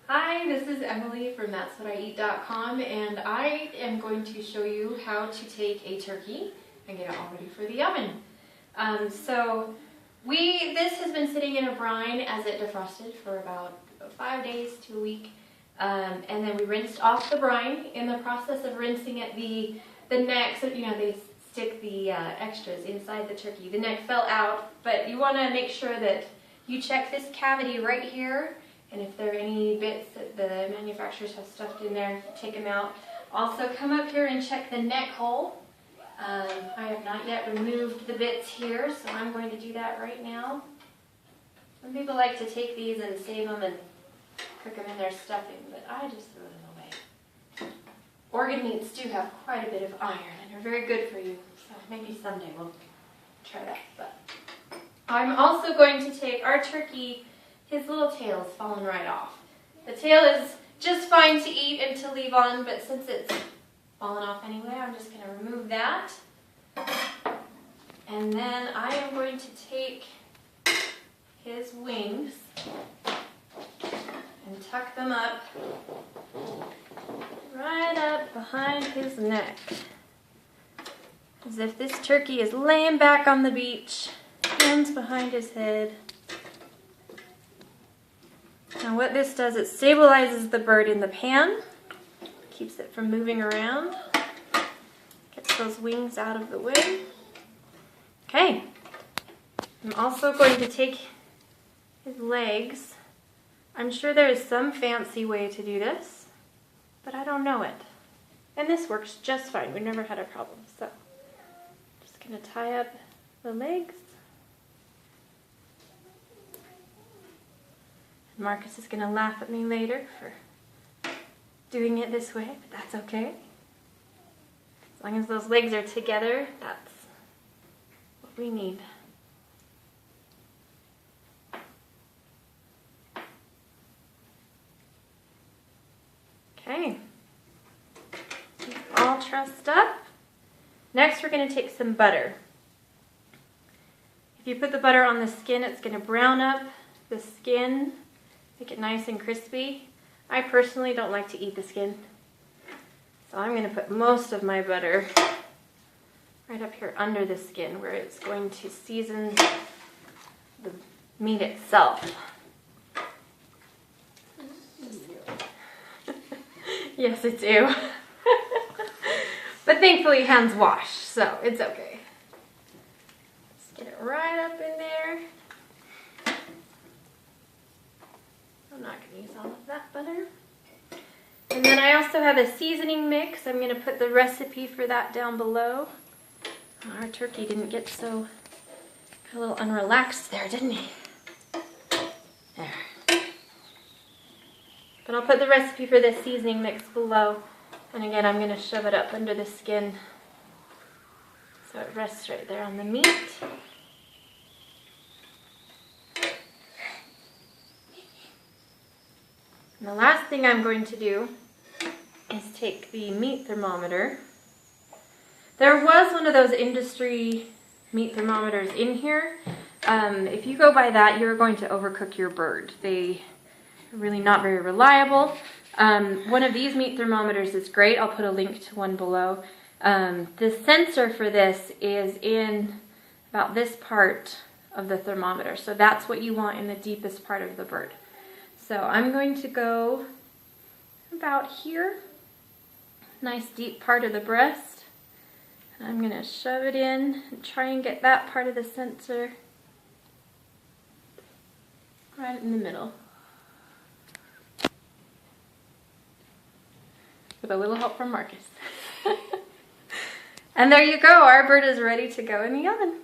Hi, this is Emily from that'swhatieat.com, and I am going to show you how to take a turkey and get it all ready for the oven. This has been sitting in a brine as it defrosted for about 5 days to a week, and then we rinsed off the brine. In the process of rinsing it, the neck, so they stick the extras inside the turkey. The neck fell out, but you want to make sure that you check this cavity right here. And if there are any bits that the manufacturers have stuffed in there, take them out. Also, come up here and check the neck hole. I have not yet removed the bits here, so I'm going to do that right now. Some people like to take these and save them and cook them in their stuffing, but I just throw them away. Organ meats do have quite a bit of iron and are very good for you, so maybe someday we'll try that. But I'm also going to take our turkey. His little tail is falling right off. The tail is just fine to eat and to leave on, but since it's fallen off anyway, I'm just going to remove that. And then I am going to take his wings and tuck them up right up behind his neck, as if this turkey is laying back on the beach, hands behind his head. Now what this does, it stabilizes the bird in the pan, keeps it from moving around, gets those wings out of the way. Okay, I'm also going to take his legs. I'm sure there is some fancy way to do this, but I don't know it. And this works just fine. We've never had a problem. So, just going to tie up the legs. Marcus is going to laugh at me later for doing it this way, but that's okay. As long as those legs are together, that's what we need. Okay, all trussed up. Next we're going to take some butter. If you put the butter on the skin, it's going to brown up the skin, make it nice and crispy. I personally don't like to eat the skin, so I'm going to put most of my butter right up here under the skin where it's going to season the meat itself. Yes, I do. But thankfully hands wash, so it's okay. Just get it right up in there. I'm not going to use all of that butter. And then I also have a seasoning mix. I'm going to put the recipe for that down below. Our turkey didn't get so, got a little unrelaxed there, didn't he? There. But I'll put the recipe for this seasoning mix below. And again, I'm going to shove it up under the skin so it rests right there on the meat. And the last thing I'm going to do is take the meat thermometer. There was one of those industry meat thermometers in here. If you go by that, you're going to overcook your bird. They are really not very reliable. One of these meat thermometers is great. I'll put a link to one below. The sensor for this is in about this part of the thermometer. So that's what you want in the deepest part of the bird. So I'm going to go about here, nice deep part of the breast. And I'm going to shove it in and try and get that part of the sensor right in the middle. With a little help from Marcus. And there you go, our bird is ready to go in the oven.